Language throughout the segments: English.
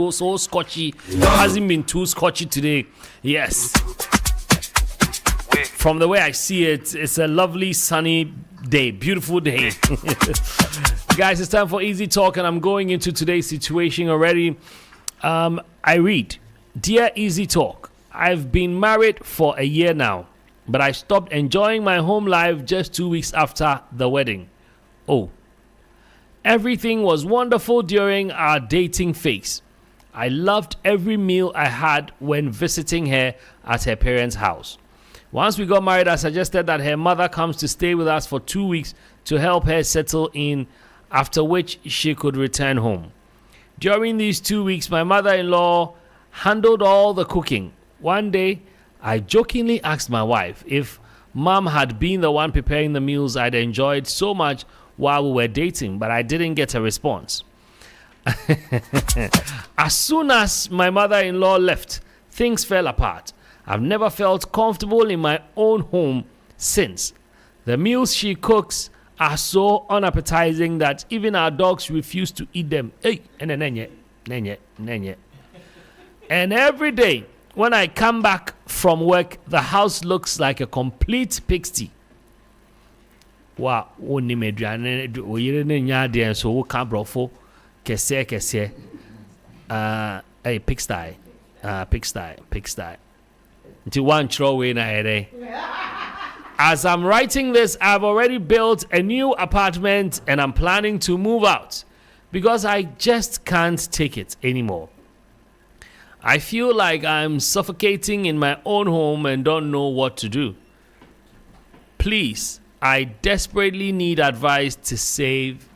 so scotchy. It hasn't been too scotchy today. Yes. From the way I see it, it's a lovely sunny day, beautiful day. Guys, it's time for Easy Talk, and I'm going into today's situation already. I read, Dear Easy Talk, I've been married for a year now, but I stopped enjoying my home life just 2 weeks after the wedding. Oh, everything was wonderful during our dating phase. I loved every meal I had when visiting her at her parents' house. Once we got married, I suggested that her mother comes to stay with us for 2 weeks to help her settle in, after which she could return home. During these 2 weeks, my mother-in-law handled all the cooking. One day, I jokingly asked my wife if Mom had been the one preparing the meals I'd enjoyed so much while we were dating, but I didn't get a response. As soon as my mother-in-law left, things fell apart. I've never felt comfortable in my own home since. The meals she cooks are so unappetizing that even our dogs refuse to eat them. And every day when I come back from work, the house looks like a complete pigsty. Wow, pigsty. Into one throw away na ere. As I'm writing this, I've already built a new apartment and I'm planning to move out because I just can't take it anymore. I feel like I'm suffocating in my own home and don't know what to do. Please, I desperately need advice to save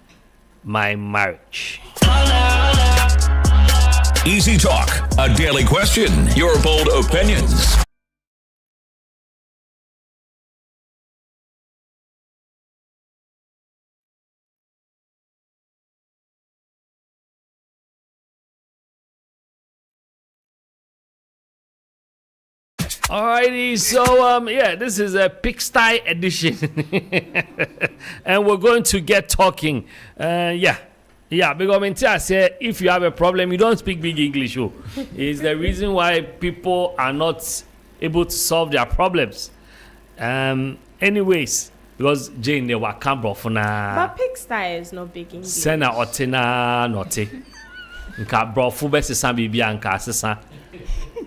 my marriage. Easy Talk, a daily question, your bold opinions. Alrighty, so this is a pigsty edition, and we're going to get talking. Because I say if you have a problem, you don't speak big English. It's the reason why people are not able to solve their problems. Anyways, because Jane they were camera for na. But pigsty is not big English. Sena otina note. Nka brofu besi san bibia nka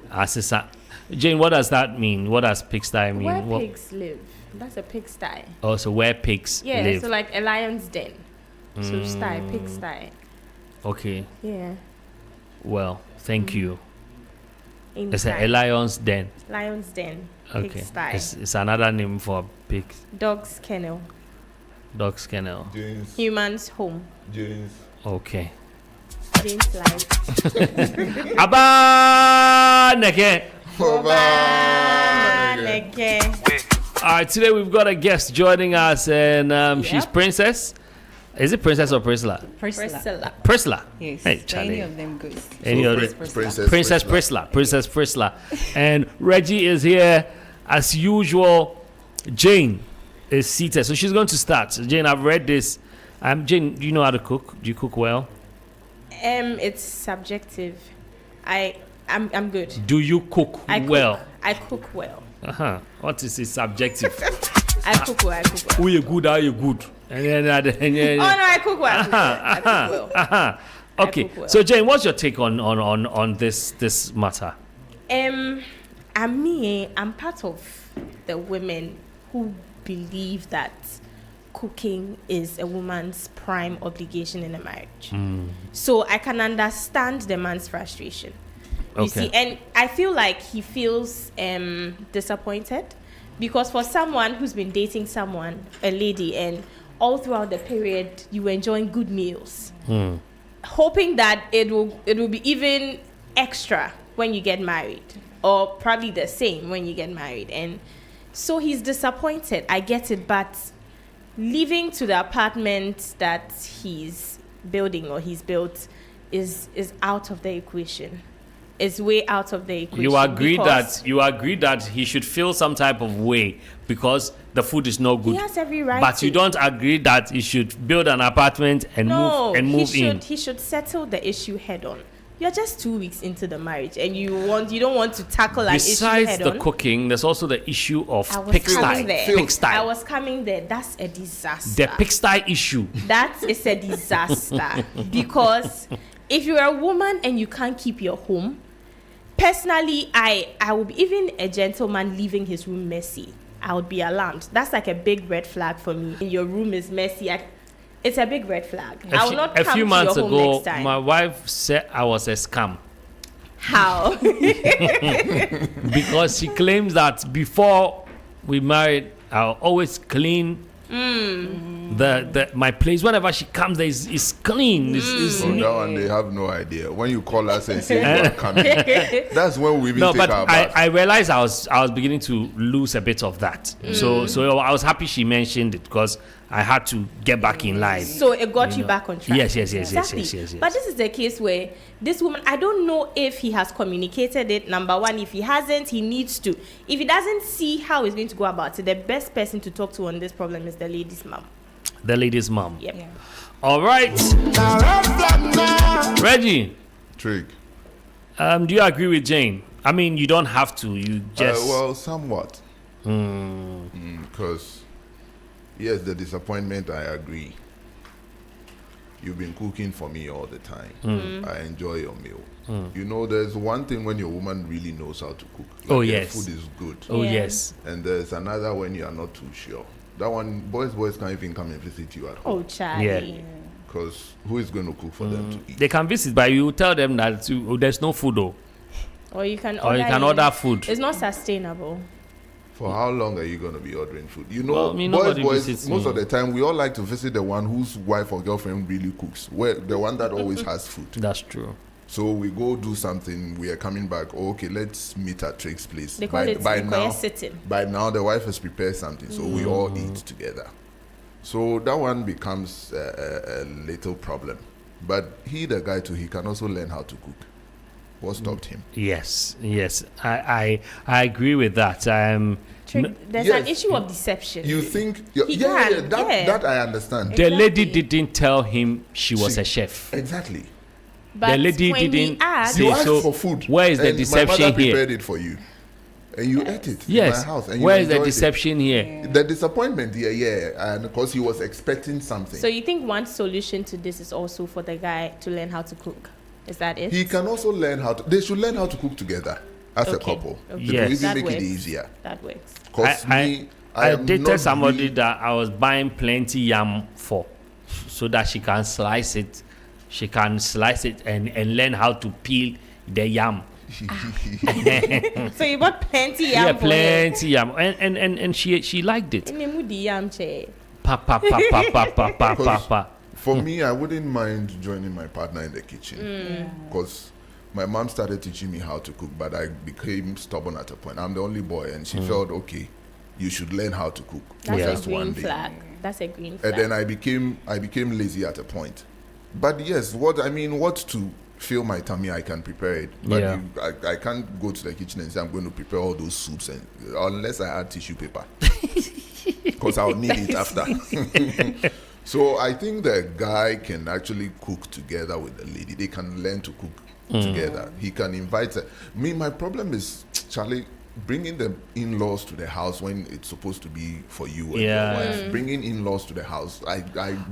asesa. Jane, what does that mean? What does pigsty mean? Where pigs live. That's a pigsty. Oh, so where pigs live. Yeah, so like a lion's den. So sty, pigsty. Okay. Yeah. Well, thank you. Inside. It's a lion's den. Lion's den. Okay. Pigsty. It's another name for pigs. Dog's kennel. Dog's kennel. James. Human's home. James. Okay. James life. Aba neke. Alright, today we've got a guest joining us, and she's Princess. Is it Princess or Priscilla? Priscilla. Priscilla. Yes. Hey, Charlie. Any of them goes. Any So other? Princess Priscilla. Princess Priscilla. And Reggie is here as usual. Jane is seated, so she's going to start. So Jane, I've read this. Jane, do you know how to cook? Do you cook well? It's subjective. I'm good. Do you cook well? I cook well. What is it subjective? I cook well. Who you good? Are you good? Oh no, I cook well. I cook well. Okay. cook well. So Jane, what's your take on this matter? I'm part of the women who believe that cooking is a woman's prime obligation in a marriage. So I can understand the man's frustration. You see, and I feel like he feels disappointed because for someone who's been dating someone, a lady, and all throughout the period you were enjoying good meals, hoping that it will be even extra when you get married, or probably the same when you get married, and so he's disappointed. I get it, but leaving to the apartment that he's building or he's built is out of the equation. It's way out of the equation. You agree that he should feel some type of way because the food is not good. He has every right. But you don't agree that he should build an apartment and move in. He should settle the issue head on. you're just 2 weeks into the marriage and you don't want to tackle an issue Besides head the on. cooking, there's also the issue of I was pigsty. coming there. Pigsty. I was coming there. That's a disaster. The pigsty issue. That is a disaster because if you're a woman and you can't keep your home, personally, I would be, even a gentleman leaving his room messy, I would be alarmed. That's like a big red flag for me. Your room is messy. It's a big red flag. I will not come a few to months your home ago, next time. my wife said I was a scam How? because she claims that before we married, I'll always clean my place. Whenever she comes, there is clean. It's So that one they have no idea. When you call us and say you are coming, that's when we no, take but our bath. I realized I was beginning to lose a bit of that. So I was happy she mentioned it because I had to get back in line. So it got you back on track. Yes. Exactly. Yes. But this is the case where this woman, I don't know if he has communicated it. Number one, if he hasn't, he needs to. If he doesn't see how he's going to go about it, the best person to talk to on this problem is the lady's mom. The lady's mom. Yep. Yeah. All right. Reggie, Trig. do you agree with Jane? I mean, you don't have to. You just Well, somewhat. Because, yes, the disappointment, I agree. You've been cooking for me all the time. I enjoy your meal. You know, there's one thing when your woman really knows how to cook. Like Oh, the yes. food is good. Oh Yeah. yes. And there's another when you are not too sure. That one, boys can't even come and visit you at home. Oh, Charlie. Because who is going to cook for them to eat? They can visit, but you tell them that there's no food, though. Or you can order food. It's not sustainable. For how long are you going to be ordering food? You know, Well, I mean, nobody boys, visits most me. of the time, we all like to visit the one whose wife or girlfriend really cooks, the one that always has food. That's true. So we go do something, we are coming back, okay, let's meet at Trig's place. They call it sitting. By now, the wife has prepared something, so we all eat together. So that one becomes a little problem. But the guy too, he can also learn how to cook. What stopped him? Yes. I agree with that. There's an issue of deception. You think? He can, that I understand. The lady Exactly. didn't tell him she was a chef. Exactly. But the lady when we didn't ask, say You asked so. for food. Where is the and deception my mother here? prepared it for you. And you ate it Yes. in my house. And you Where is the enjoyed it. deception here? The disappointment, and because he was expecting something. So you think one solution to this is also for the guy to learn how to cook? Is that it? He can also learn they should learn how to cook together as a Okay. couple. Okay. It will Yes. even That make works. it easier. That works. Because I am dated not somebody really- that I was buying plenty yam for, so that she can slice it. She can slice it and learn how to peel the yam. So you bought plenty Yeah, yam for her. plenty yam, and she liked it. In the moody yam chair. Pa pa pa pa pa pa pa pa pa. For me, I wouldn't mind joining my partner in the kitchen. Because my mom started teaching me how to cook, but I became stubborn at a point. I'm the only boy, and she felt, okay, you should learn how to cook. That's Yeah. a Just one green day. flag. That's a green flag. And then I became lazy at a point. But yes, what to fill my tummy, I can prepare it. But Yeah. I can't go to the kitchen and say I'm going to prepare all those soups, and unless I add tissue paper, because I'll need it after. So I think the guy can actually cook together with the lady. They can learn to cook together. He can invite her. My problem is, Charlie, bringing the in-laws to the house when it's supposed to be for you and Yeah. your wife. Bringing in-laws to the house, I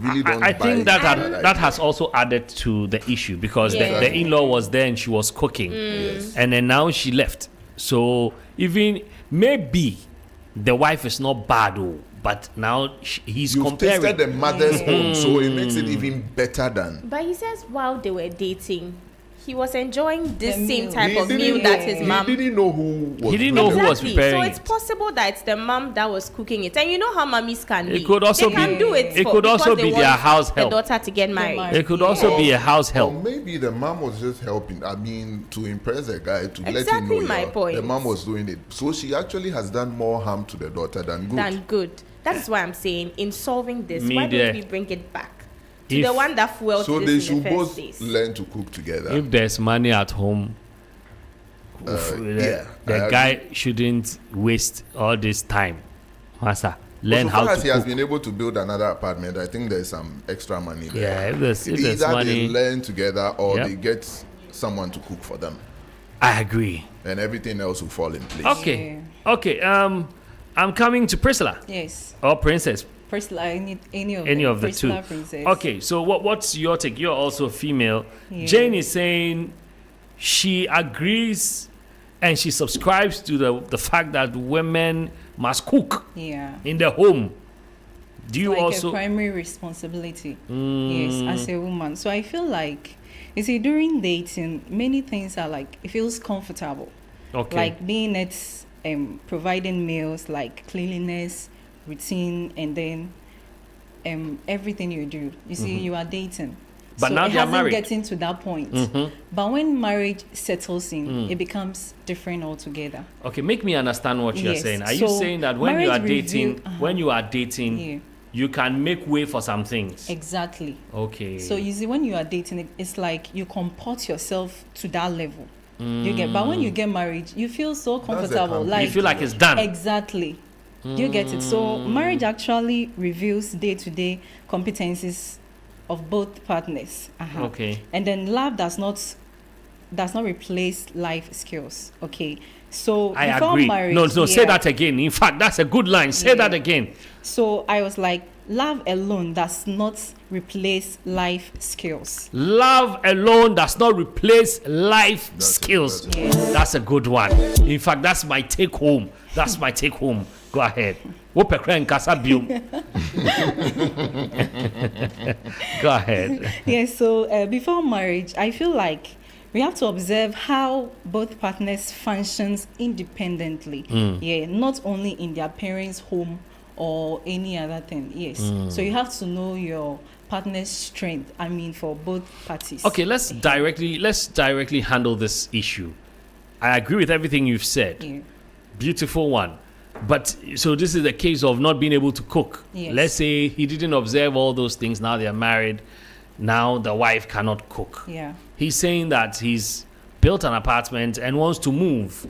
really don't. I buy think that idea. has also added to the issue because Yeah. the in-law was there and she was cooking, Yes. and then now she left. So even maybe the wife is not bad, but now he's You've comparing. tasted the mother's own, so it makes it even better than. But he says while they were dating, he was enjoying this The same meal. type He of didn't meal know- that his mom. He didn't know who was. He didn't know who doing was Exactly. preparing So it's it. possible that it's the mom that was cooking it. And you know how mummies can be. It could also they can be- do it. it could because also they be want their house the help. daughter to get married. married. It could also be a house Or help. maybe the mom was just helping. I mean, to impress the guy, to let him Exactly know my the point. mom was doing it. So she actually has done more harm to the daughter than good. Than good. That's why I'm saying in solving this, Me why there. don't we bring it back to If- the one that fueled So this they in should the first both place. learn to cook together. If there's money at home, yeah, the I guy shouldn't waste all this time. Master, But learn so how far to as he has cook. been able to build another apartment, I think there's some extra money there. Yeah, if there's Either money. they learn together or Yep. they get someone to cook for them, I agree. and everything else will fall in place. Okay. Okay. I'm coming to Priscilla Yes. or Princess. Priscilla, I need any of Any them. of the two. Priscilla, Princess. Okay, so what's your take? You're also female. Yeah. Jane is saying she agrees and she subscribes to the fact that women must cook Yeah. in the home. Do you Like also? a primary responsibility. Yes, as a woman. So I feel like, you see, during dating, many things are like, it feels comfortable. Okay. Like being at providing meals, like cleanliness, routine, and then everything you do. You see, you are dating. But so now it they are hasn't married. getting to that point. But when marriage settles in, it becomes different altogether. Okay, make me understand what you're Yes, saying. Are you so saying that when you are marriage dating, review- when you are dating, Yeah. you can make way for some things? Exactly. Okay. So you see, when you are dating, it's like you comport yourself to that level. You get, but when you get married, you feel so comfortable. complete- Like you feel like it's done. exactly. You get it. So marriage actually reveals day-to-day competencies of both partners. Okay. And then love does not replace life skills. Okay. So I before agree. marriage, No, say yeah. that again. In fact, that's a good line. Say Yeah. that again. So I was like, love alone does not replace life skills. Love alone does not replace life skills. Yes. That's a good one. In fact, that's my take home. That's my take home. Go ahead. Go ahead. Yes, so before marriage, I feel like we have to observe how both partners functions independently. Yeah, not only in their parents' home or any other thing. Yes. So you have to know your partner's strength. I mean, for both parties. Okay, let's directly handle this issue. I agree with everything you've said. Yeah. Beautiful one. But so this is the case of not being able to cook. Yes. Let's say he didn't observe all those things. Now they are married. Now the wife cannot cook. Yeah. He's saying that he's built an apartment and wants to move.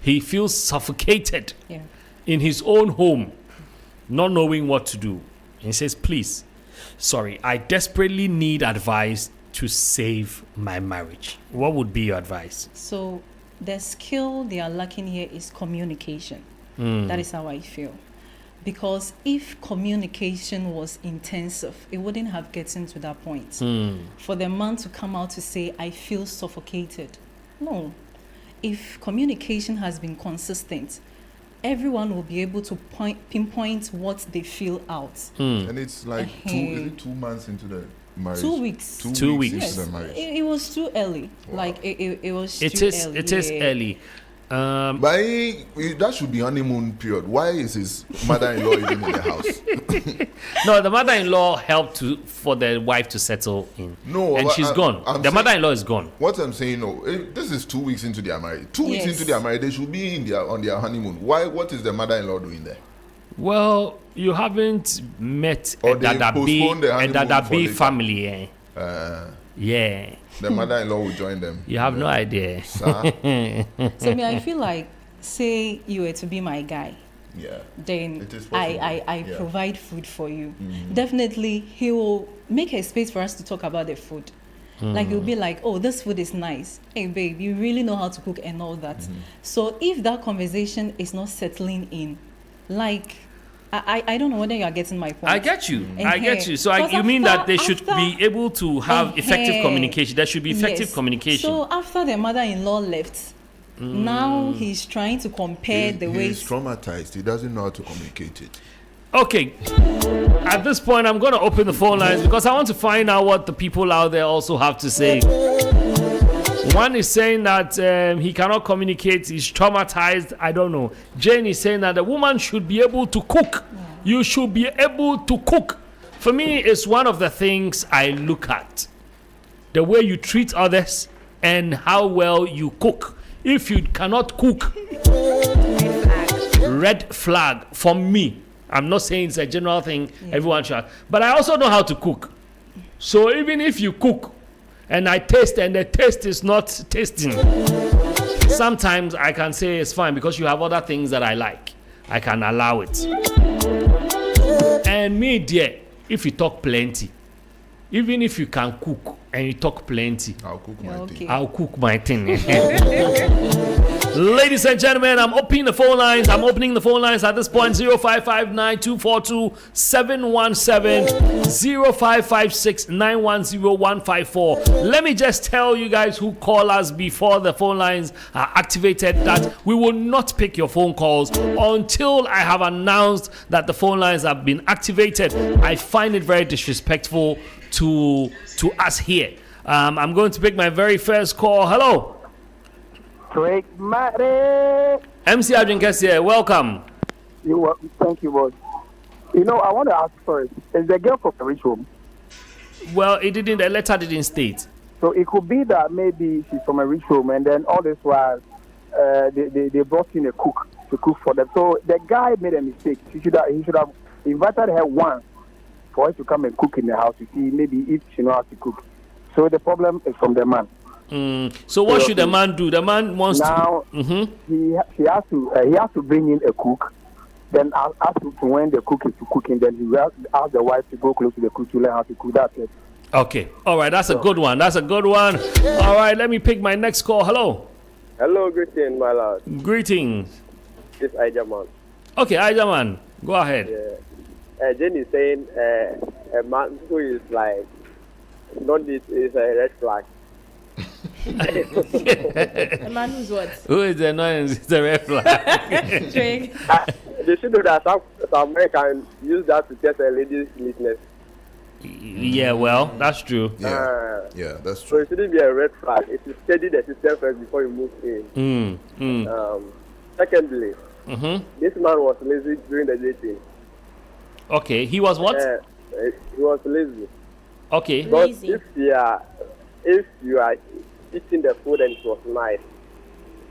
He feels suffocated Yeah. in his own home, not knowing what to do. He says, please, sorry, I desperately need advice to save my marriage. What would be your advice? So the skill they are lacking here is communication. That is how I feel. Because if communication was intensive, it wouldn't have gotten to that point. For the man to come out to say, I feel suffocated. No. If communication has been consistent, everyone will be able to pinpoint what they feel out. And it's like Uh-huh. 2 months into the marriage. 2 weeks. 2 weeks weeks. into the marriage. It was too early. Wow. Like it was It too is. early. It is yeah. early. But that should be honeymoon period. Why is his mother-in-law even in the house? No, the mother-in-law helped for the wife to settle in. No, and but she's gone. I'm The saying- mother-in-law is gone. What I'm saying, no, this is 2 weeks into their marriage. 2 weeks Yes. into their marriage, they should be on their honeymoon. Why? What is the mother-in-law doing there? Well, you haven't met Or a they postponed the honeymoon for Dadabi later. family. Eh? Yeah, The mother-in-law will join them. you have no idea. Sir? So I feel like, say you were to be my guy, Yeah. then It is possible. I Yeah. provide food for you. Definitely, he will make a space for us to talk about the food. Like he'll be like, "Oh, this food is nice. Hey, babe, you really know how to cook and all that." So if that conversation is not settling in, like, I don't know whether you are getting my point. I get you. I get you. So Because you mean that they after- should be able to have effective communication? There should be effective Yes. communication. So after the mother-in-law left, now he's trying to compare the He's ways. traumatized. He doesn't know how to communicate it. Okay. At this point, I'm going to open the phone lines because I want to find out what the people out there also have to say. One is saying that he cannot communicate. He's traumatized. I don't know. Jane is saying that a woman should be able to cook. You should be able to cook. For me, it's one of the things I look at. The way you treat others and how well you cook. If you cannot cook, red flag for me. I'm not saying it's a general thing, everyone should. But I also know how to cook. So even if you cook and I taste and the taste is not tasting, sometimes I can say it's fine because you have other things that I like. I can allow it. And me, dear, if you talk plenty, even if you can cook and you talk plenty. I'll cook Yeah, my okay. thing. I'll cook my thing. Ladies and gentlemen, I'm opening the phone lines. I'm opening the phone lines at this point. 0559-242-717, 0556-910-154. Let me just tell you guys who call us before the phone lines are activated that we will not pick your phone calls until I have announced that the phone lines have been activated. I find it very disrespectful to us here. I'm going to pick my very first call. Hello. Trigmatic. MC Adrinkes here. Welcome. Thank you, boss. I want to ask first, is the girl from a rich home? Well, the letter didn't state. So it could be that maybe she's from a rich home, and then all this while they brought in a cook to cook for them. So the guy made a mistake. He should have invited her once for her to come and cook in the house to see maybe if she knows how to cook. So the problem is from the man. So what should the man do? The man wants now, to. he has to bring in a cook. Then ask him to when the cook is cooking. Then he will ask the wife to go close to the cook to learn how to cook. That's it. Okay. All right. That's a good one. All right. Let me pick my next call. Hello. Hello, greetings, my lord. Greetings. This is Ajaman. Okay, Ajaman. Go ahead. Yeah. Jenny is saying a man who is like not this is a red flag. A man who's what? Who is the annoyance? It's a red flag. Trig. They should know that some men can use that to test a lady's neatness. Yeah, well, that's true. Yeah, that's So true. it shouldn't be a red flag. It should study the system first before you move in. Secondly, this man was lazy during the dating. Okay, he was what? He was lazy. Okay. Because Lazy. if you are eating the food and it was nice,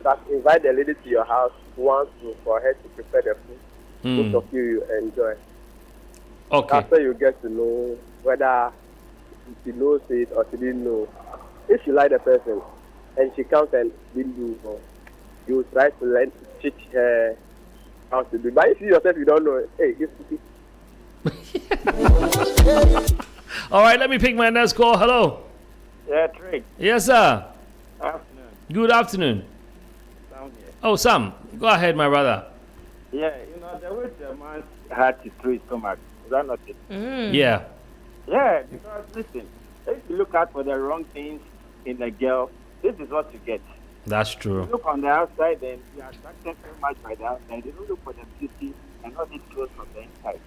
just invite the lady to your house once for her to prepare the food. Both of you enjoy. Okay. After you get to know whether she knows it or she didn't know. If you like the person and she comes and didn't do well, you try to learn to teach her how to do it. But if you yourself you don't know, hey, it's All right, let me pick my next call. Hello. Yeah, Trig. Yes, sir. Afternoon. Good afternoon. Down here. Oh, Sam. Go ahead, my brother. Yeah, the way the man had to throw his stomach, is that not it? Yeah. Yeah, because listen, if you look out for the wrong things in a girl, this is what you get. That's true. You look on the outside, then you are attracted very much by the outside. You don't look for the beauty and not the clothes from the inside.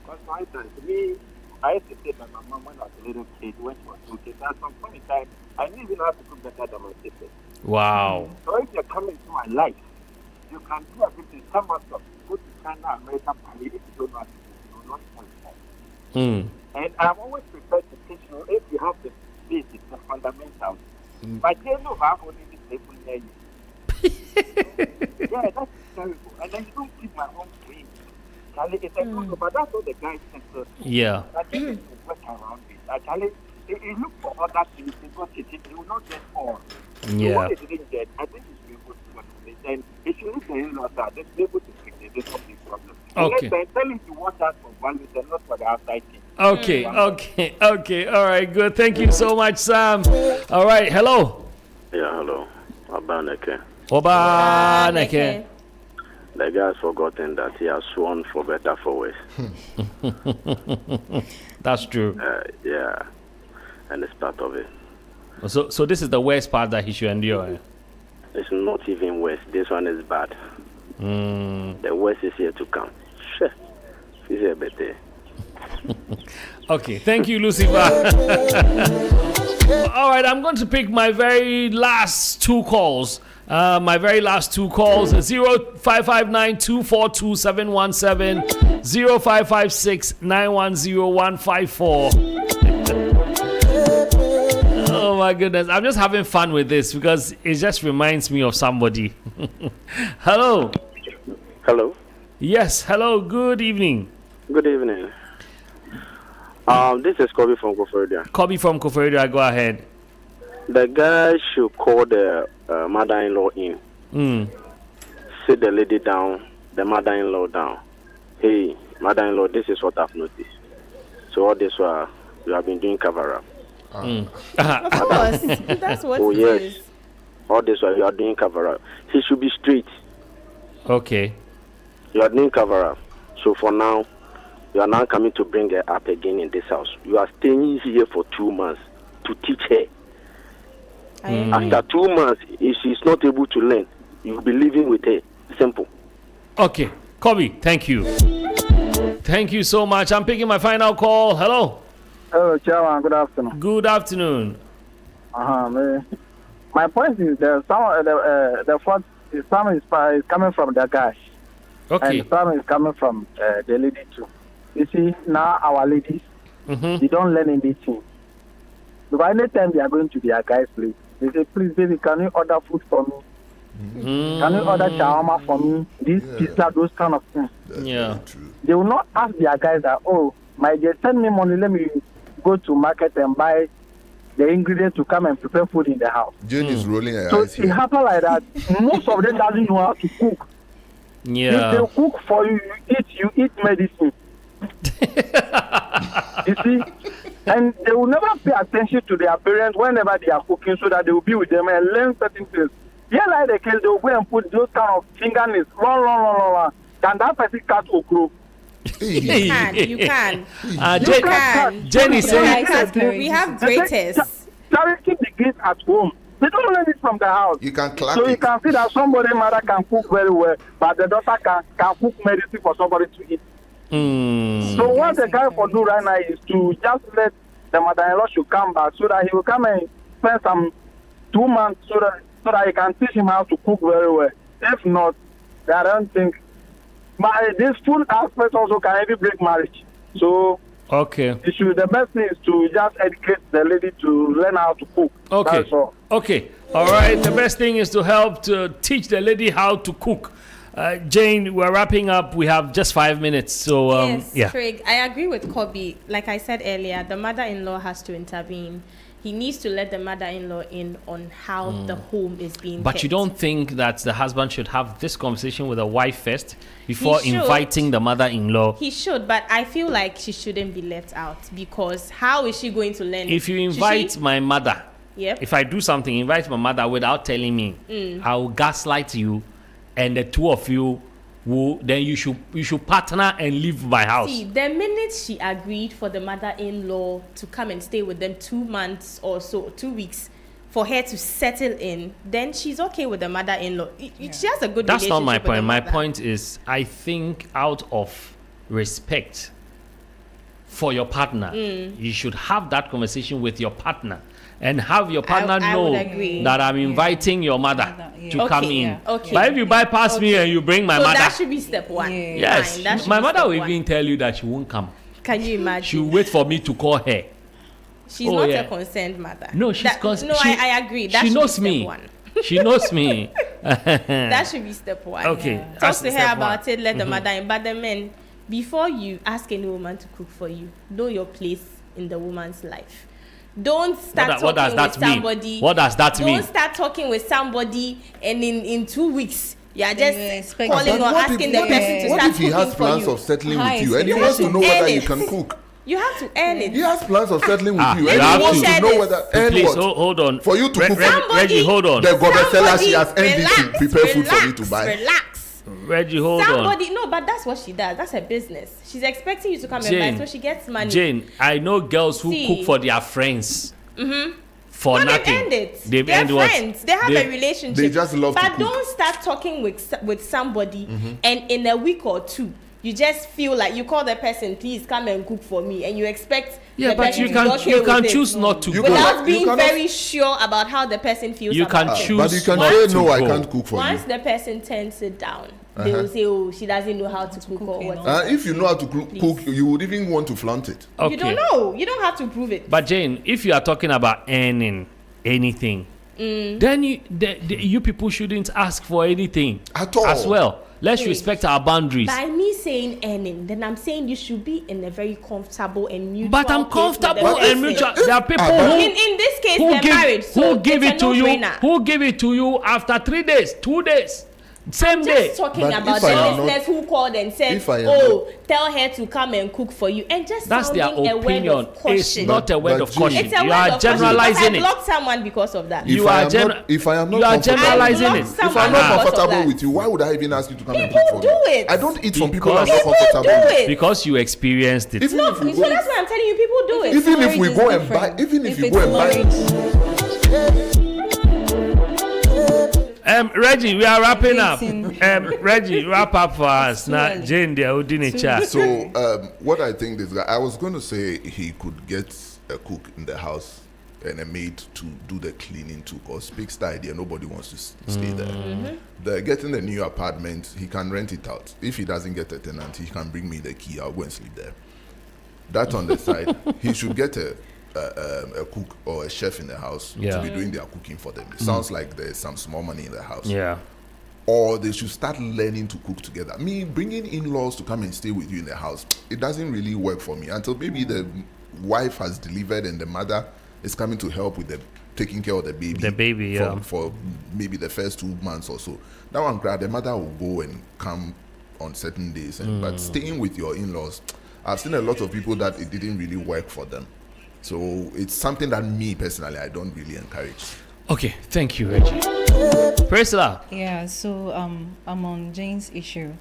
Because for instance, me, I used to say that my mom when I was a little kid, when she was cooking, at some point in time, I didn't even know how to cook better than my sister. Wow. So if you're coming to my life, you can do everything. Come out of go to China, America, Paris, if you don't know how to cook, you will not understand. And I'm always prepared to teach you if you have the basics, the fundamentals. But they know how only this people near you. Yeah, that's terrible. And then you don't keep my own dream. Charlie, it's a good, but that's what the guys think. Yeah. I think you work around it. Charlie, if you look for other things, you will not get all. So Yeah. what you didn't get, I think you should be able to work with it. And if you look at him like that, just be able to fix it. This is the problem. Okay. Tell him to watch out for values and not for the outside thing. Okay. All right, good. Thank you so much, Sam. All right, hello. Yeah, hello. Abaneke. Obaneke. The guy has forgotten that he has sworn for better for worse. That's true. Yeah, and it's part of it. So this is the worst part that he should endure. It's not even worse. This one is bad. The worst is here to come. Sure. He's here better. Okay, thank you, Lucifer. All right, I'm going to pick my very last two calls. 0559-242-717, 0556-910-154. Oh my goodness, I'm just having fun with this because it just reminds me of somebody. Hello. Hello. Yes, hello, good evening. Good evening. This is Kobe from Koforidua. Kobe from Koforidua, go ahead. The guy should call the mother-in-law in. Sit the lady down, the mother-in-law down. Hey, mother-in-law, this is what I've noticed. So all this while you have been doing cover-up. Of course, that's what Oh, it yes. is. All this while you are doing cover up. He should be straight. Okay. You are doing cover up. So for now, you are now coming to bring her up again in this house. You are staying here for 2 months to teach her. After 2 months, if she is not able to learn, you will be living with her. Simple. Okay. Kobe, thank you. Thank you so much. I'm picking my final call. Hello. Hello, Chairman. Good afternoon. Good afternoon. My point is that the fault is some is coming from the guy, Okay. and some is coming from the lady too. You see, now our ladies, they don't learn anything. Because anytime they are going to their guy's place, they say, please, baby, can you order food for me? Can you order shawarma for me? This pizza, those kind of things. Yeah. They will not ask their guys that, oh, my dear, send me money, let me go to market and buy the ingredients to come and prepare food in the house. Jane is rolling her So eyes it here. happens like that. Most of them doesn't know how to cook. If Yeah. they cook for you, you eat medicine. You see? And they will never pay attention to their parents whenever they are cooking so that they will be with them and learn certain things. Yeah, like the case, they will go and put those kind of fingernails, long. Can that person cut or grow? You can. You can. Jenny saying, We have greatest. Charity begins at home. They don't learn it from the house. You can clap So you it. can see that somebody mother can cook very well, but the daughter can cook medicine for somebody to eat. So what the guy for do right now is to just let the mother-in-law should come back so that he will come and spend some 2 months so that he can teach him how to cook very well. If not, I don't think. But this food aspect also can even break marriage. So okay. the best thing is to just educate the lady to learn how to cook. Okay. That's all. Okay. All right. The best thing is to help to teach the lady how to cook. Jane, we're wrapping up. We have just 5 minutes. So, Yes, Trig, I agree with Kobe. Like I said earlier, the mother-in-law has to intervene. He needs to let the mother-in-law in on how the home is being But kept. you don't think that the husband should have this conversation with the wife first before He should. inviting the mother-in-law? He should, but I feel like she shouldn't be left out because how is she going to learn? If you Should invite she- my mother, Yep. if I do something, invite my mother without telling me, I will gaslight you, and the two of you will, then you should partner and leave my house. See, the minute she agreed for the mother-in-law to come and stay with them 2 months or so, 2 weeks, for her to settle in, then she's okay with the mother-in-law. She has a good That's not my relationship with the point. My mother. point is, I think out of respect for your partner, you should have that conversation with your partner and have your partner I know would agree. that I'm inviting your mother to come Okay, in. yeah. Okay. But if you bypass me and you bring my So mother, that should be step one. Yeah. yes, Fine, that should my be mother step will one. even tell you that she won't come. Can you imagine? She'll wait for me to call her. She's Oh, not yeah. a concerned mother. No, she's No, I agree. That she should knows be step me. one. She knows me. That should be step one. Okay, Talk that's to her step about one. it, let the mother in. But the men, before you ask any woman to cook for you, know your place in the woman's life. Don't start What does talking that with mean? somebody. What does that mean? Don't start talking with somebody and in 2 weeks you are Then just you expect- calling But or asking the person to what start if he cooking has for plans you. of settling Hi, with you and he you wants to have know to whether earn you it. can cook? You have to earn it. He has plans of settling with you you and have he wants to. to know whether and Please what? hold on. For you to cook Reggie, hold on. the Gobesela, she has Somebody ended to prepare food for me to buy. Relax. Reggie, hold on. Somebody, no, but that's what she does. That's her business. She's expecting you to come Jane, and buy, so she gets money. Jane, I know girls who See. cook for their friends. For No, nothing. they've ended. They've They're ended what? friends. They have a relationship. they just love to but cook. don't start talking with somebody, and in a week or two, you just feel like you call the person, please come and cook for me, and you expect Yeah, the but person you to can be okay you with can it. choose not to You go. can- Without being cannot- very sure about how the person feels You about can it. choose But you can not say to no, I go. can't cook for Once you. the person turns it down, they will say, oh, she doesn't know how to cook or cooking, what. If you know how to cook, you would even want to flaunt it. Okay. You don't know. You don't have to prove it. But Jane, if you are talking about earning anything, then you people shouldn't ask for anything At all. as well. Let's Wait. respect our boundaries. By me saying earning, then I'm saying you should be in a very comfortable and mutual. But I'm place with the comfortable person. and mutual. There are people but- who In this case, who they're give, married, so who give it's it a to you no-brainer. who give it to you after 3 days, 2 days. Same day. Just talking But about if the I am not- listeners who called and said, if I am "Oh, tell her to come and cook for you," and just That's their sounding a word opinion. of It's caution. not a word But of Jane- caution. It's a You word are of caution generalizing because I it. blocked someone because of that. You If I are am gen- not, if I am not you are comfortable, generalizing I it. blocked if I'm someone not because of comfortable that. with you, why would I even ask you to come and People cook for do me? it. I don't eat from people I'm Because- not comfortable do with. it. Because you experienced it. Even No, if so we that's go, why I'm telling you, people do it. even if we Marriage go is and buy, different. even if you it's go and buy, marriage, Reggie, we are wrapping up. Dating. Reggie, wrap up for us. Too Now, early. Jane, they are doing a chat. so what I think this guy, I was going to say he could get a cook in the house and a maid to do the cleaning too, because Big's the idea, nobody wants to stay there. The getting the new apartment, he can rent it out. If he doesn't get a tenant, he can bring me the key. I'll go and sleep there. That on the side, he should get a cook or a chef in the house Yeah. to be doing their cooking for them. It sounds like there's some small money in the house. Yeah. Or they should start learning to cook together. Me bringing in-laws to come and stay with you in the house, it doesn't really work for me until maybe the wife has delivered and the mother is coming to help with the taking care of the baby. The baby, yeah. For maybe the first 2 months or so. That one, the mother will go and come on certain days. But staying with your in-laws, I've seen a lot of people that it didn't really work for them. So it's something that me personally, I don't really encourage. Okay, thank you, Reggie. Priscilla, yeah, so I'm on Jane's issue.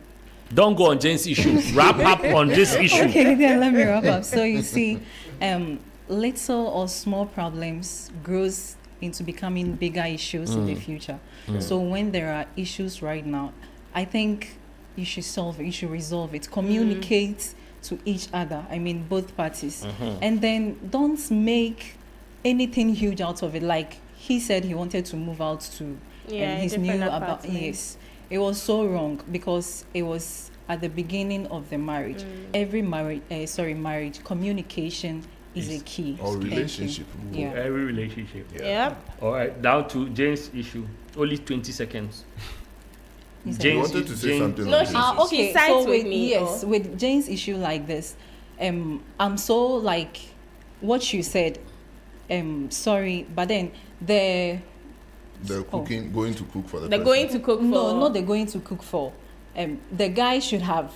don't go on Jane's issue. Wrap up on this issue. Okay, then let me wrap up. So you see, little or small problems grows into becoming bigger issues in the future. So when there are issues right now, I think you should solve it, you should resolve it, communicate to each other, I mean both parties, and then don't make anything huge out of it. Like he said he wanted to move out to his new about, yes, it was so wrong because it was at the beginning of the marriage. Every marriage communication is a key. Or Thank you. relationship. Yeah. Every relationship. Yep. All right, down to Jane's issue. Only 20 seconds. Is that- You Jane's wanted to say Jane- something No, on she- this. Okay, She sides so with with me, yes, or- with Jane's issue like this, I'm so like what you said. Sorry, but then The cooking, going to cook for the They're person. going to cook for. no, not they're going to cook for. The guy should have.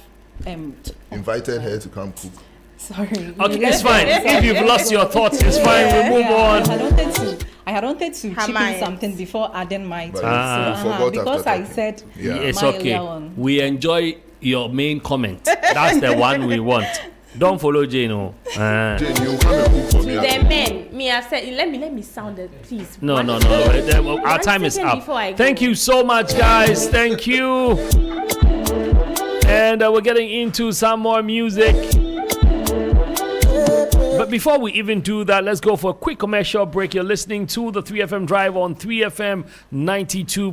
Invited her to come cook. Sorry. Okay, it's fine. If you've lost your thoughts, it's fine. We'll move on. I had wanted to chip in mine. something before adding my But two. Ah. you forgot Because after I talking. said Yeah. It's my okay. earlier one. We enjoy your main comment. That's the one we want. Don't follow Jane. Oh. Jane, you come and cook for To me. the men, me I said, let me sound it, please. No. One Our second time is up. before I go. Thank you so much, guys. Thank you. And we're getting into some more music. But before we even do that, let's go for a quick commercial break. You're listening to the 3FM Drive on 3FM 92.